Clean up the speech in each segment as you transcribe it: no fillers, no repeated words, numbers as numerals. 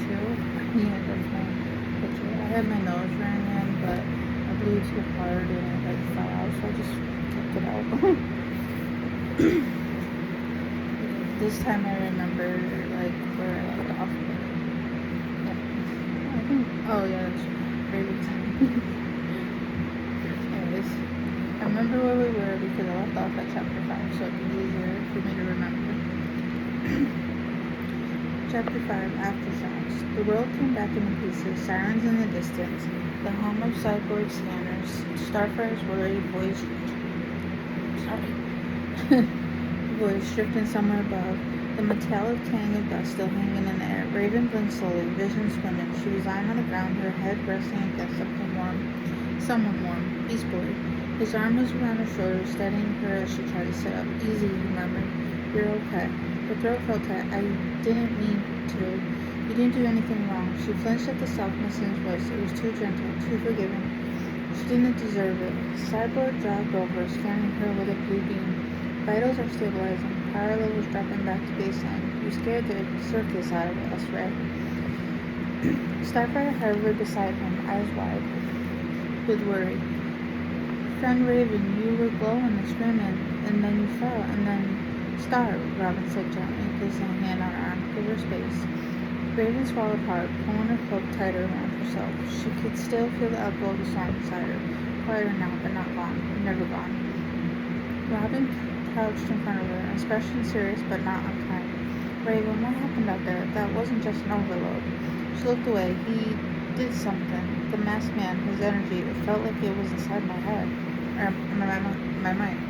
too. Yeah, that's my picture. I had my nose ran in, but I blew too hard and it like fell out, so I just kept it out. This time I remember like where I left off. Yeah. I think. Oh yeah, that's Raven's. Anyways, I remember where we were because I left off at chapter 5, so it'd be easier for me to remember. Chapter 5, Aftershocks. The world came back into pieces, sirens in the distance, the hum of cyborg scanners, Starfire's worried voice drifting somewhere above, the metallic tang of dust still hanging in the air. Raven blinked slowly, vision swimming. She was lying on the ground, her head resting against something warm. Someone warm. Beast Boy. His arm was around her shoulder, steadying her as she tried to sit up. Easy, he murmured. You're okay. Her throat felt tight. I didn't mean to. You didn't do anything wrong. She flinched at the softness in his voice. It was too gentle, too forgiving. She didn't deserve it. Cyborg jogged over, scanning her with a blue beam. Vitals are stabilizing. Power levels dropping back to baseline. You scared the circus out of us, right? Starfire hovered beside him, eyes wide, with worry. Friend Raven, you were glowing and screaming, and then you fell, and then... Star, Robin said gently, placing a hand on her arm. Give her space. Raven swallowed hard, pulling her cloak tighter around herself. She could still feel the echo of the storm beside her. Quieter now, but not gone. Never gone. Robin crouched in front of her, expression serious but not unkind. Raven, what happened out there? That wasn't just an overload. She looked away. He did something. The masked man, his energy, it felt like it was inside my head. Or my mind.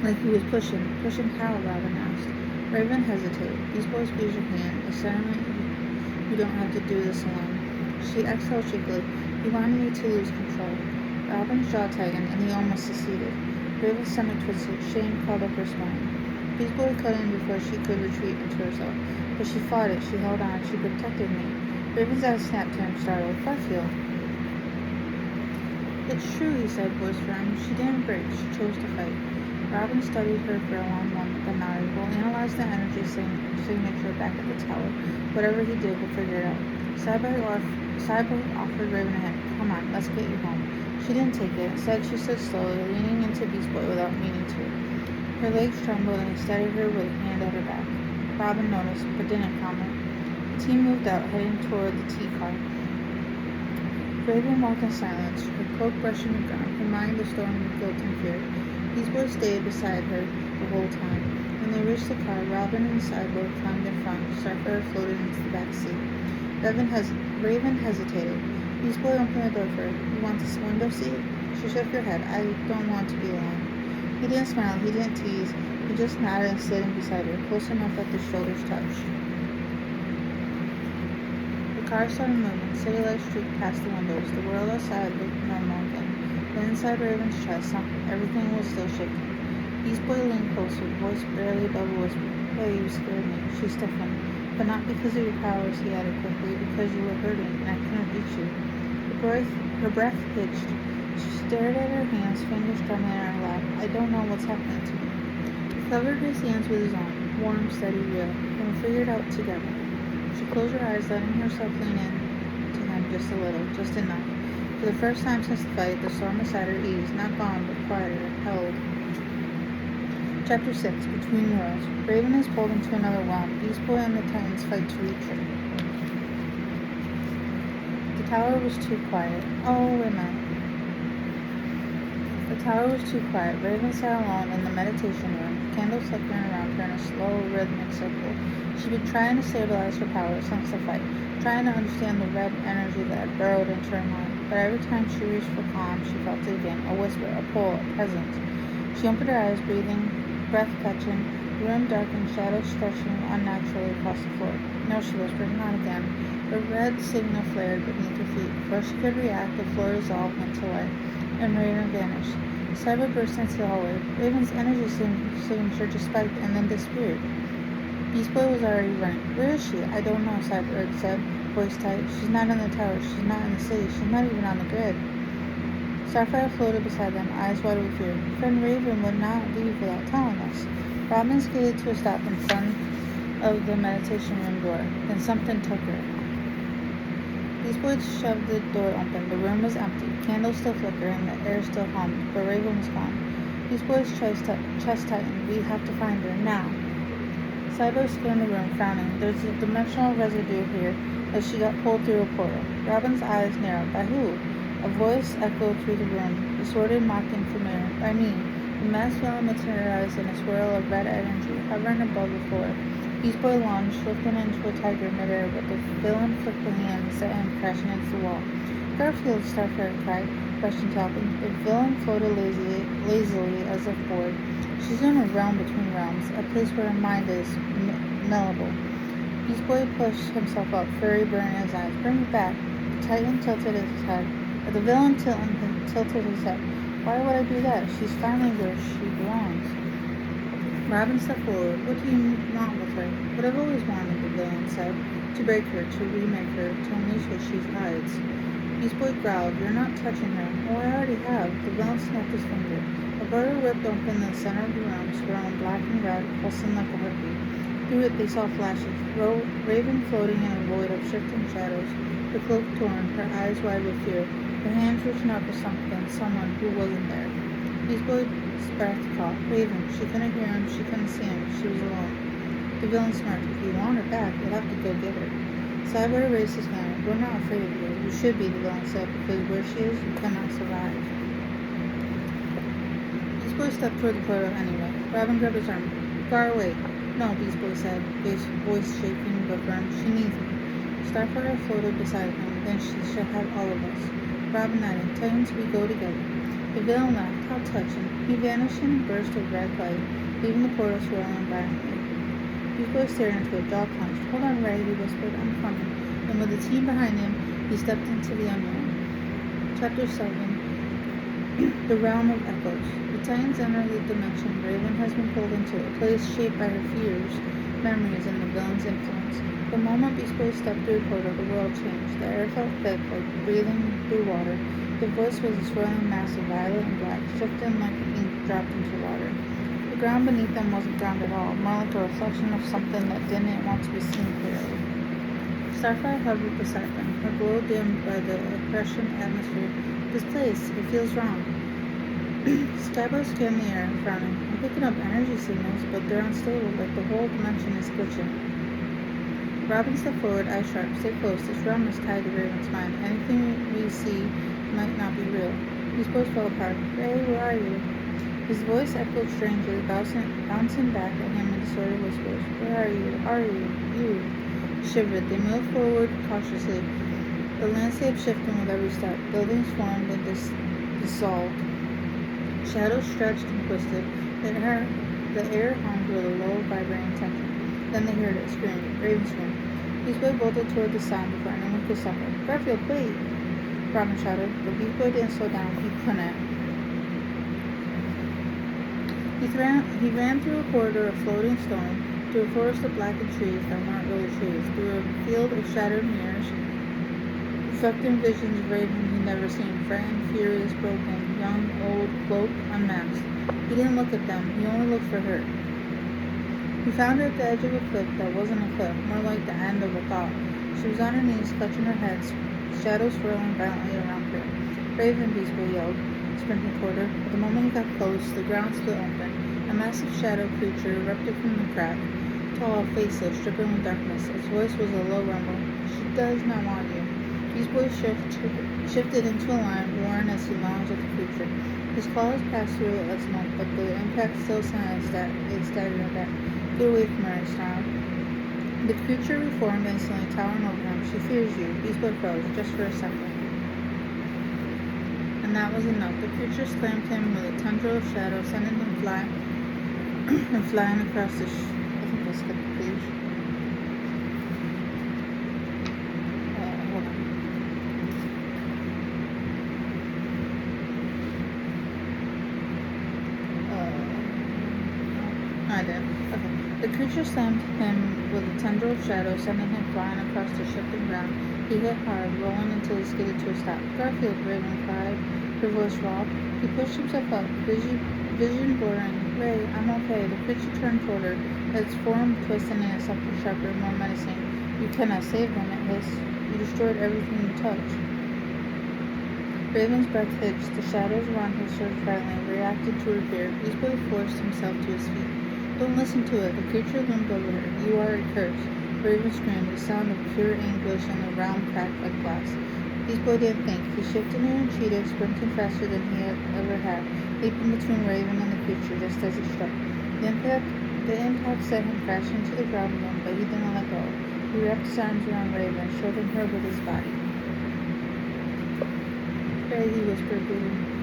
Like he was pushing. Pushing how? Robin asked. Raven hesitated. These boys use your hand. Essentially, you don't have to do this alone. She exhaled shakily. He wanted me to lose control. Robin's jaw tightened, and he almost succeeded. Raven's stomach twisted. Shame crawled up her spine. Beast Boy cut in before she could retreat into herself. But she fought it. She held on. She protected me. Raven's eyes snapped to him, startled. Garfield. It's true, he said, voice firm. She didn't break. She chose to fight. Robin studied her for a long moment, then nodded. We'll analyze the energy signature back at the tower. Whatever he did, we'll figure it out. Cyborg offered Raven a hand. Come on, let's get you home. She didn't take it. Instead, she stood slowly, leaning into Beast Boy without meaning to. Her legs trembled, and he steadied her with a hand at her back. Robin noticed, but didn't comment. The team moved out, heading toward the T-car. Raven walked in silence, her cloak brushing the ground, her mind a storm of guilt and fear. Beast Boy stayed beside her the whole time. When they reached the car, Robin and the Cyborg climbed in front. Starfire floated into the back seat. Raven hesitated. Beast Boy opened the door for her. You want this window seat? She shook her head. I don't want to be alone. He didn't smile. He didn't tease. He just nodded and slid in beside her, close enough that their shoulders touched. The car started moving. City lights streaked past the windows. The world outside looked normal again. But inside Raven's chest, everything was still shaking. Beast Boy leaned closer, voice barely above a whisper. Hey, you scared me. She stiffened. But not because of your powers, he added quickly, because you were hurting, and I couldn't reach you. Her breath hitched. She stared at her hands, fingers drumming in her lap. I don't know what's happening to me. He covered his hands with his own, warm, steady, real, and we figured it out together. She closed her eyes, letting herself lean in to him just a little, just enough. For the first time since the fight, the storm beside her eased, not gone, but quieter, held. Chapter 6, Between Worlds. Raven is pulled into another realm. Beast Boy and the Titans fight to reach her. The tower was too quiet. Oh, wait a minute. The tower was too quiet. Raven sat alone in the meditation room, candles flickering around her in a slow, rhythmic circle. She'd been trying to stabilize her powers since the fight, trying to understand the red energy that had burrowed into her mind. But every time she reached for calm, she felt it again, a whisper, a pull, a presence. She opened her eyes, breathing, breath catching, the room darkened, shadows stretching unnaturally across the floor. No, she whispered, not again. The red signal flared beneath her feet. Before she could react, the floor dissolved into light, and Raven vanished. Cyber burst into the hallway. Raven's energy signature just spiked and then disappeared. Beast Boy was already running. Where is she? I don't know, Cyborg said, voice tight. She's not in the tower. She's not in the city. She's not even on the grid. Starfire floated beside them, eyes wide with fear. Friend Raven would not leave without telling us. Robin skated to a stop in front of the meditation room door. Then something took her. Beast Boy shoved the door open. The room was empty. Candles still flickered and the air still hummed, but Raven was gone. Beast Boy's chest tightened. We have to find her, now. Cybo scanned the room, frowning. There's a dimensional residue here, as she got pulled through a portal. Robin's eyes narrowed. By who? A voice echoed through the room, distorted, mocking, familiar. By me. The mass villain materialized in a swirl of red energy, hovering above the floor. Beast Boy lunged, lifting into a tiger midair, but the villain flicked a hand and sent him crashing into the wall. Garfield, Starfire cried, rushing to help him. The villain floated lazily as if bored. She's in a realm between realms, a place where her mind is malleable. Beast Boy pushed himself up, fury burning his eyes. Bring me back. The Titan tilted his head. The villain tilted his head. Why would I do that? She's finally where she belongs. Robin stepped forward. What do you want with her? What I've always wanted, the villain said. To break her, to remake her, to unleash what she hides. Beast Boy growled. You're not touching her. Oh, I already have. The villain snapped his finger. A portal ripped open in the center of the room, swirling black and red, pulsing like a heartbeat. Through it they saw flashes. Raven floating in a void of shifting shadows, her cloak torn, her eyes wide with fear, her hands reaching out for someone who wasn't there. Beast Boy breath caught. Raven. She couldn't hear him, she couldn't see him, she was alone. The villain smirked. If you want her back, you'll have to go get her. Cyborg raised his hand. We're not afraid of you. You should be, the villain said, because where she is, you cannot survive. Beast Boy stepped toward the portal anyway. Robin grabbed his arm. Far away. No, Beast Boy said, voice shaking but firm. She needs me. Starfire floated beside him. Then she should have all of us. Robin nodded. Titans, we go together. The villain laughed. How touching. He vanished in a burst of red light, leaving the portal swirling violently. Beast Boy stared into it, jaw clenched. Hold on, Ray, he whispered. I'm coming. And with the team behind him, he stepped into the unknown. Chapter 7. The Realm of Echoes. The Titans enter the dimension Raven has been pulled into, a place shaped by her fears, memories, and the villain's influence. The moment Beast Boy stepped through the portal, the world changed. The air felt thick, like breathing through water. The voice was a swirling mass of violet and black, shifting like ink dropped into water. The ground beneath them wasn't ground at all, more like a reflection of something that didn't want to be seen clearly. Starfire hovered beside them, her glow dimmed by the oppression atmosphere. This place, it feels wrong. Skybo scanned the air, frowning. I'm picking up energy signals, but they're unstable, like the whole dimension is glitching. Robin stepped forward, eyes sharp. Stay close. This realm is tied to Raven's mind. Anything we see might not be real. Beast Boy fell apart. Ray, where are you? His voice echoed strangely, bouncing back at him in distorted whispers. Where are you? Are you? You? He shivered. They moved forward cautiously, the landscape shifting with every step. Buildings formed and dissolved. Shadows stretched and twisted. The air hummed with a low, vibrating tension. Then they heard it scream. Raven screamed. Beast Boy bolted toward the sound before anyone could stop her. Garfield, wait! Robin shouted, but Beast Boy didn't slow down. He couldn't. He ran through a corridor of floating stone, through a forest of blackened trees that weren't really trees, through a field of shattered mirrors, reflecting visions of Raven he'd never seen, frightened, furious, broken, young, old, cloaked, unmasked. He didn't look at them. He only looked for her. He found her at the edge of a cliff that wasn't a cliff, more like the end of a thought. She was on her knees, clutching her head, shadows swirling violently around her. Raven, Beast Boy yelled, sprinting toward her. But the moment he got close, the ground split open. A massive shadow creature erupted from the crack, tall, faceless, dripping with darkness. Its voice was a low rumble. She does not want you. Beast Boy shifted into a line, worn as he lunged at the creature. His claws passed through it like smoke, but the impact still sent it staggering back. Get away from her, I snarled. The creature reformed instantly, towering over him. She fears you. Beast Boy froze, just for a second. And that was enough. The creature slammed him with a tendril of shadow, sending him flying across the I think I skipped the page. Hold on. I did. Okay. The creature slammed him with a tendril of shadow, sending him flying across the shifting ground. He hit hard, rolling until he skidded to a stop. Garfield, Raven cried, her voice raw. He pushed himself up, vision blurring. Ray, I'm okay. The creature turned toward her, its form twisting in a sharper, more menacing. You cannot save them, it hissed. You destroyed everything you touched. Raven's breath hitched. The shadows around her surged violently, reacted to her fear. Beast Boy forced himself to his feet. Don't listen to it. The creature loomed over her. You are a curse. Raven screamed, a sound of pure anguish, and the realm cracked like glass. Beast Boy didn't think. He shifted and retreated, sprinting faster than he had ever had, leaping between Raven and the creature just as it struck. The impact sent him crashing to the ground again, but he didn't let go. He wrapped his arms around Raven, shielding her with his body. Ray, he whispered,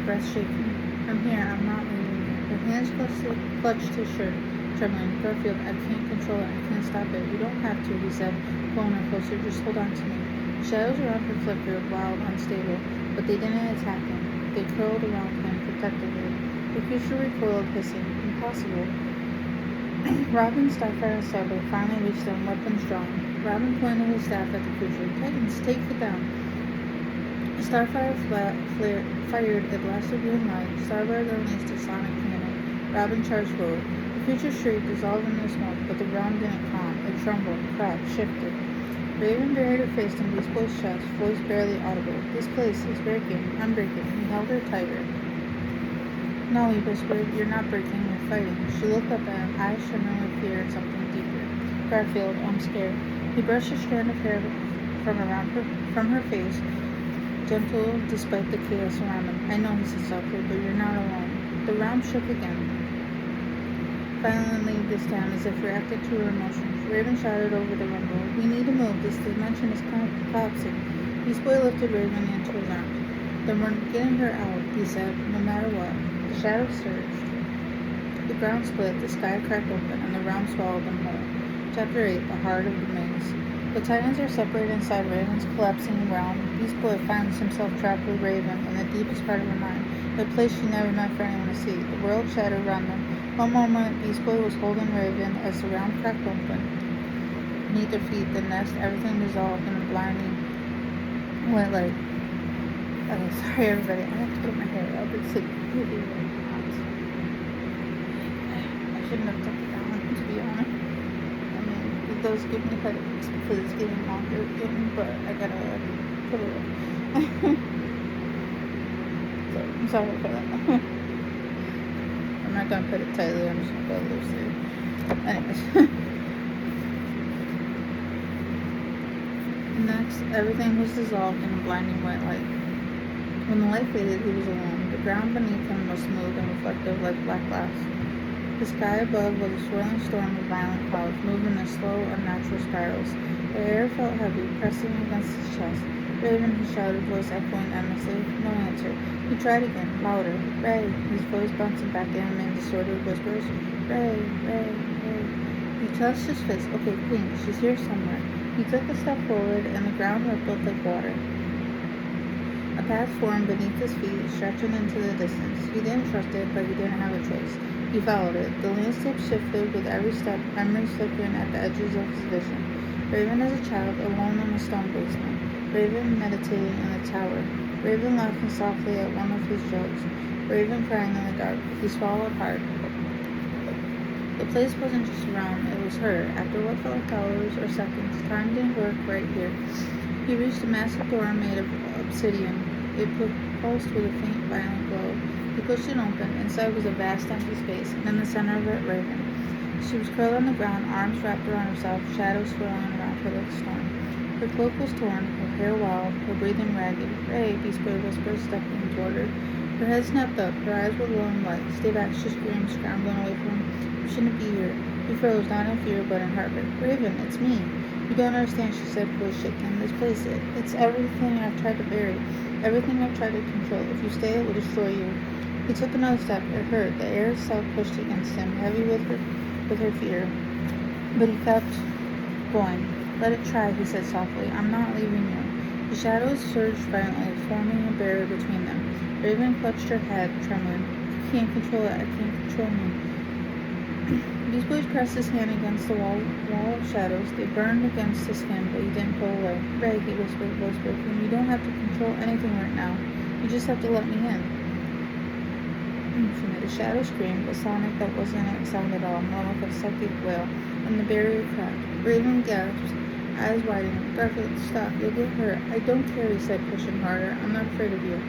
breath shaking. I'm here, I'm not leaving you. Her hands clutched his shirt, trembling. Garfield, I can't control it, I can't stop it. You don't have to, he said, pulling her closer. Just hold on to me. The shadows around her flickered, wild, unstable, but they didn't attack him. They curled around him protectively. The creature recoiled, hissing. Impossible. Robin, Starfire, and Starboy finally reached them, weapons drawn. Robin pointed his staff at the creature. Titans, take it down. Starfire fired a blast of green light. Starbird unleashed a sonic cannon. Robin charged forward. The creature shrieked, dissolving in the smoke, but the realm didn't calm. It trembled, cracked, shifted. Raven buried her face in Beast Boy's chest, voice barely audible. This place is breaking. I'm breaking. He held her tighter. No, he whispered. You're not breaking. You're fighting. She looked up at him, eyes shimmering with fear and something deeper. Garfield, I'm scared. He brushed a strand of hair from her face, gentle despite the chaos around him. I know, he said softly, but you're not alone. The realm shook again, violently this time, as if reacted to her emotions. Raven shouted over the rumble. We need to move. This dimension is collapsing. Beast Boy lifted Raven into his arms. Then we're getting her out, he said, no matter what. The shadows surged. The ground split, the sky cracked open, and the realm swallowed them whole. Chapter 8, The Heart of the Maze. The Titans are separated inside Raven's collapsing realm. Beast Boy finds himself trapped with Raven in the deepest part of her mind, a place she never meant for anyone to see. The world shattered around them. One moment, Beast Boy was holding Raven as the realm cracked open. Beneath their feet, the nest, everything dissolved in a blinding white light. Oh, sorry everybody, I have to put my hair up. It's really hot. I shouldn't have took it down, to be honest. I mean, it does give me headaches because it's getting longer again, but I gotta put it up. So, I'm sorry for that. I'm not gonna put it tightly, I'm just gonna put it loosely. Anyways. Next, everything was dissolved in a blinding white light. When the light faded, he was alone. The ground beneath him was smooth and reflective like black glass. The sky above was a swirling storm of violent clouds, moving in slow, unnatural spirals. The air felt heavy, pressing against his chest. Raven, he shouted, voice echoing endlessly. No answer. He tried again, louder. Ray, his voice bouncing back at him in distorted whispers. Ray, Ray, Ray. He touched his fist. Okay, Queen, she's here somewhere. He took a step forward, and the ground rippled like water. A path formed beneath his feet, stretching into the distance. He didn't trust it, but he didn't have a choice. He followed it. The landscape shifted with every step, memories flickering at the edges of his vision. Raven as a child, alone in a stone basement. Raven meditating in the tower. Raven laughing softly at one of his jokes. Raven crying in the dark. He swallowed hard. The place wasn't just around, it was her. After what felt like hours or seconds, time didn't work right here. He reached a massive door made of obsidian. It pulsed with a faint, violent glow. He pushed it open. Inside was a vast, empty space, and in the center of it, Raven. She was curled on the ground, arms wrapped around herself, shadows swirling around her like a storm. Her cloak was torn, her hair wild, her breathing ragged. Ray, Beast Boy whispered, stepping toward her. Her head snapped up, her eyes were glowing white. Stay back, she screamed, scrambling away from him. You shouldn't be here. He froze, not in fear, but in heartbreak. Raven, it's me. You don't understand, she said, voice shaking. This place, it's everything I've tried to bury. Everything I've tried to control. If you stay, it will destroy you. He took another step. It hurt. The air itself pushed against him, heavy with her fear. But he kept going. Let it try, he said softly. I'm not leaving you. The shadows surged violently, forming a barrier between them. Raven clutched her head, trembling. I can't control it. I can't control me. Beast Boy pressed his hand against the wall of shadows. They burned against his skin, but he didn't pull away. Ray, he whispered, voice breaking. You don't have to control anything right now. You just have to let me in. She made a shadow scream, but sonic that wasn't a sound at all, more like a psychic wail, and the barrier cracked. Raven gasped, eyes widening. Garfield, stop, you'll get hurt. I don't care, he said, pushing harder. I'm not afraid of you.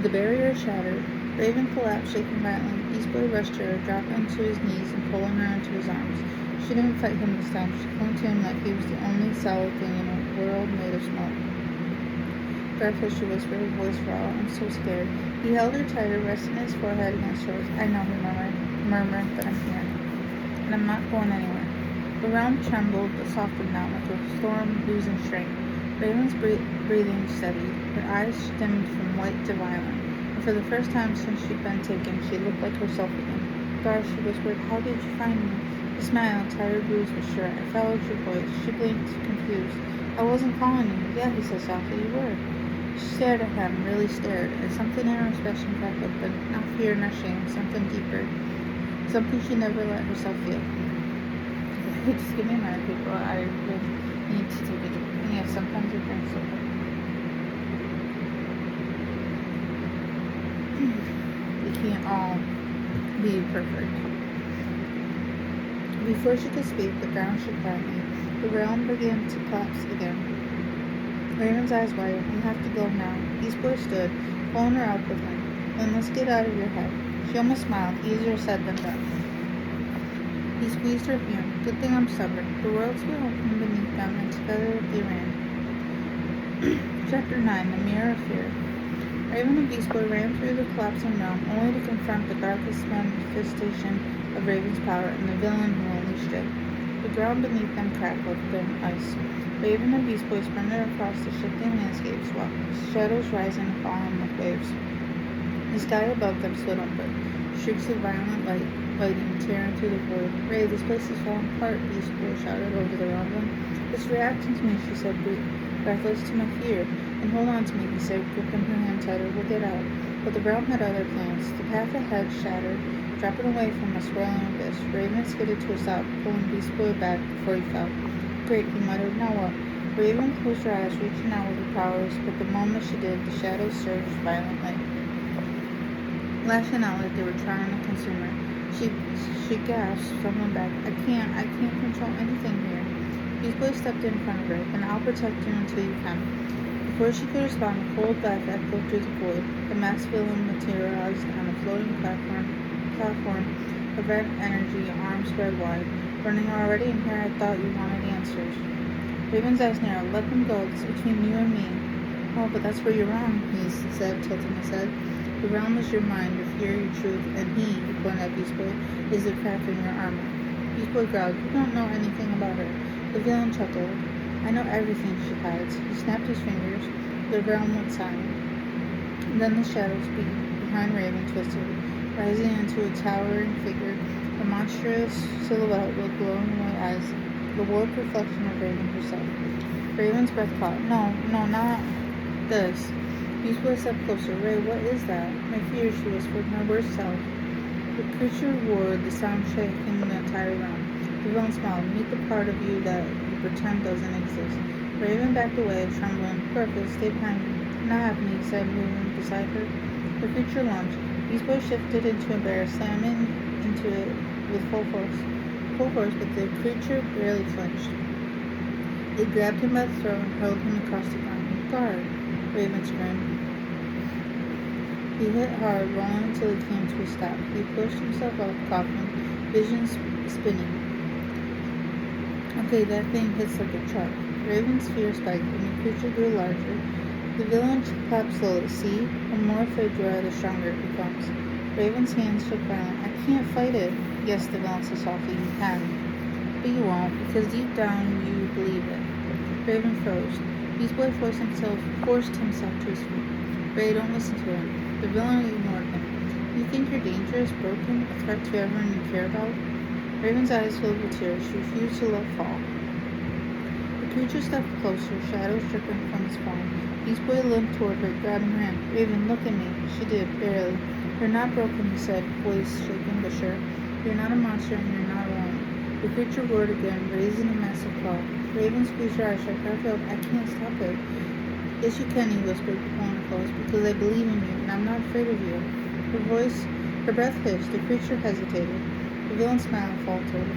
The barrier shattered. Raven collapsed, shaking violently. Beast Boy rushed her, dropping to his knees and pulling her into his arms. She didn't fight him this time. She clung to him like he was the only solid thing in a world made of smoke. Garfield, she whispered, her voice raw. I'm so scared. He held her tighter, resting his forehead against hers. I know, he murmured, but I'm here. And I'm not going anywhere. The realm trembled, but softened now, like a storm losing strength. Raven's breathing steadied. Her eyes dimmed from white to violet. And for the first time since she'd been taken, she looked like herself again. Gar, she whispered, how did you find me? He smiled, tired, bruised, but sure. I followed your voice. She blinked, confused. I wasn't calling you. Yeah, he said softly, you were. She stared at him, really stared, and something in her expression cracked open. Not fear, not shame, something deeper. Something she never let herself feel. Just give me a minute, people. I really need to take a drink. And yeah, sometimes it drinks so quick. We can't all be perfect. Before she could speak, the ground shook violently. The realm began to collapse again. Raven's eyes widened. We have to go now. Beast Boy stood, pulling her up with him. Then let's get out of your head. She almost smiled, easier said than done. He squeezed her hand. Good thing I'm stubborn. The worlds will open beneath them, and together they ran. Chapter 9. The Mirror of Fear. Raven and Beast Boy ran through the collapsing realm, only to confront the darkest manifestation of Raven's power and the villain who unleashed it. The ground beneath them cracked like thin ice. Raven and Beast Boy sprinted across the shifting landscapes, while shadows rising and falling like waves. The sky above them stood open, streaks of violent lighting tearing through the void. Ray, this place is falling apart, Beast Boy shouted over the rumbling. It's reacting to me, she said, breathless, to my fear. And hold on to me, he said, gripping her hand tighter. We'll get out. But the realm had other plans. The path ahead shattered, dropping away from a swirling abyss. Raven skidded to a stop, pulling Beast Boy back before he fell. Great, he muttered. Now what? Raven closed her eyes, reaching out with her powers, but the moment she did, the shadows surged violently, lashing out like they were trying to consume her. She gasped, stumbling back. I can't control anything here. Beast Boy stepped in front of her. Then I'll protect you until you can. Before she could respond, a cold breath echoed through the void. The masked villain materialized on a floating platform of red energy, arms spread wide. Burning already in here, I thought you wanted answers. Raven's eyes narrowed. Let them go. It's between you and me. Oh, but that's where you're wrong, he said, tilting his head. The realm is your mind, your fear, your truth, and he pointed at Beast Boy, is the crack in your armor. Beast Boy growled. You don't know anything about her. The villain chuckled. I know everything she hides. He snapped his fingers. The realm went silent. And then the shadows behind Raven twisted, rising into a towering figure, a monstrous silhouette with glowing white eyes, the warped reflection of Raven herself. Raven's breath caught. No, not this. Beast Boy stepped closer. Ray, what is that? My fear, she whispered, my worst self. The creature roared, the sound shaking the entire realm. The villain smiled. Meet the part of you that you pretend doesn't exist. Raven backed away, trembling. Perfect, stay behind me. Not happening, he said, moving beside her. The creature lunged. Beast Boy shifted into a bear, slamming into it with full force. But the creature barely flinched. It grabbed him by the throat and hurled him across the ground. Guard! Raven screamed. He hit hard, rolling until he came to a stop. He pushed himself up, coughing, vision spinning. Okay, that thing hits like a truck. Raven's fear spiked, and the creature grew larger. The villain clapped slowly. See? The more afraid you are, the stronger it becomes. Raven's hands shook violently. I can't fight it. Yes, the villain said softly. You can. But you won't, because deep down you believe it. Raven froze. Beast Boy forced himself to his feet. Ray, don't listen to him. The villain ignored him. You think you're dangerous, broken, a threat to everyone you care about? Raven's eyes filled with tears. She refused to let fall. The creature stepped closer, shadows dripping from his form. Beast Boy limped toward her, grabbing her hand. Raven, look at me. She did, barely. You're not broken, he said, voice shaking but sure. You're not a monster and you're not alone. The creature roared again, raising a massive claw. Raven squeezed her eyes shut. Garfield, I can't stop it. Yes, you can, he whispered, pulling her close, because I believe in you, and I'm not afraid of you. Her breath hissed. The creature hesitated. The villain's smile faltered.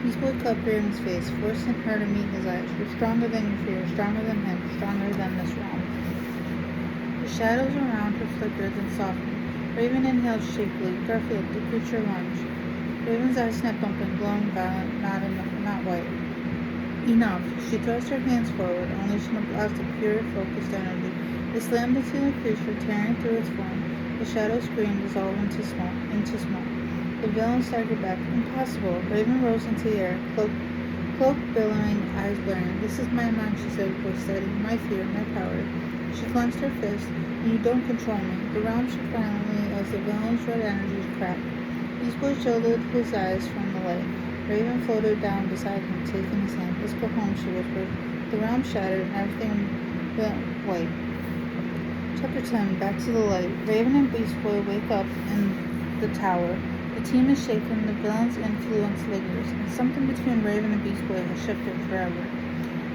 Beast Boy cupped Raven's face, forcing her to meet his eyes. You're stronger than your fear, stronger than him, stronger than this realm. The shadows around her flickered and softened. Raven inhaled shakily. Garfield, the creature lunged. Raven's eyes snapped open, glowing violet, not white. Enough. She thrust her hands forward, unleashing a blast of pure, focused energy. It slammed into the creature, tearing through its form. The shadow screamed, dissolved into smoke. The villain staggered back. Impossible. Raven rose into the air, cloak billowing, eyes blaring. This is my mind, she said, voice steady. My fear, my power. She clenched her fist. And you don't control me. The realm shook violently as the villain's red energies cracked. Beast Boy shielded his eyes from the light. Raven floated down beside him, taking his hand. Let's go home, she whispered. The realm shattered and everything went white. Chapter 10. Back to the light. Raven and Beast Boy wake up in the tower. The team is shaken, the villain's influence lingers, and something between Raven and Beast Boy has shifted forever.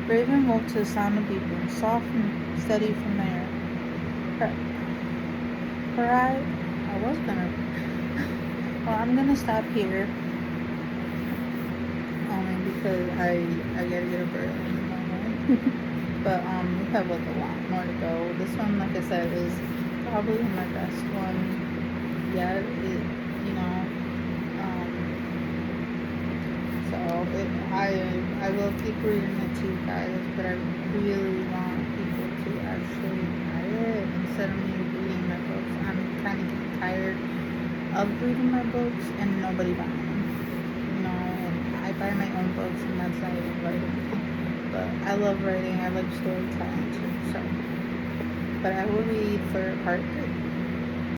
Raven woke to the sound of beeping, soft and steady from the air. I'm gonna stop here. Only because I gotta get up early in the morning. But we have like a lot more to go. This one, like I said, is probably my best one yet. I will keep reading it to you guys, but I really want people to actually buy it instead of me reading my books. I'm kind of getting tired of reading my books and nobody buying them. And I buy my own books and that's not even writing. But I love writing. I like storytelling too. But I will read for part 3.